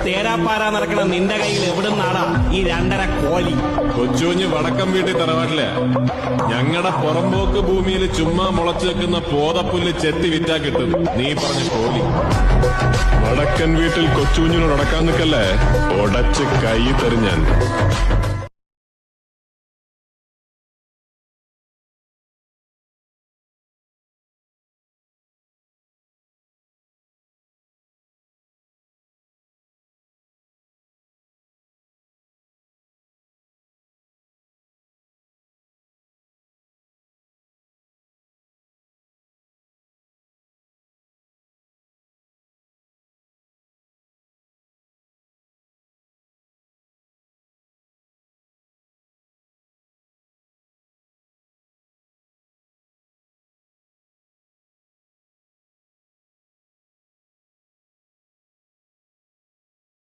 തേരാപ്പാരാ നടക്കണ നിന്റെ കയ്യിൽ എവിടുന്നാടാ ഈ 2.5 കോലി? കൊച്ചുകുഞ്ഞ് വടക്കം വീട്ടിൽ തറവാട്ടില്ല. ഞങ്ങളുടെ പുറമ്പോക്ക് ഭൂമിയിൽ ചുമ്മാ മുളച്ചു വെക്കുന്ന പോതപ്പുല്ല് ചെത്തി വിറ്റാ കിട്ടും നീ പറഞ്ഞ കോലി. വടക്കൻ വീട്ടിൽ കൊച്ചുകുഞ്ഞിനോട് അടക്കാൻ നിൽക്കല്ലേ, ഉടച്ച് കൈ തെറിഞ്ഞാൻ.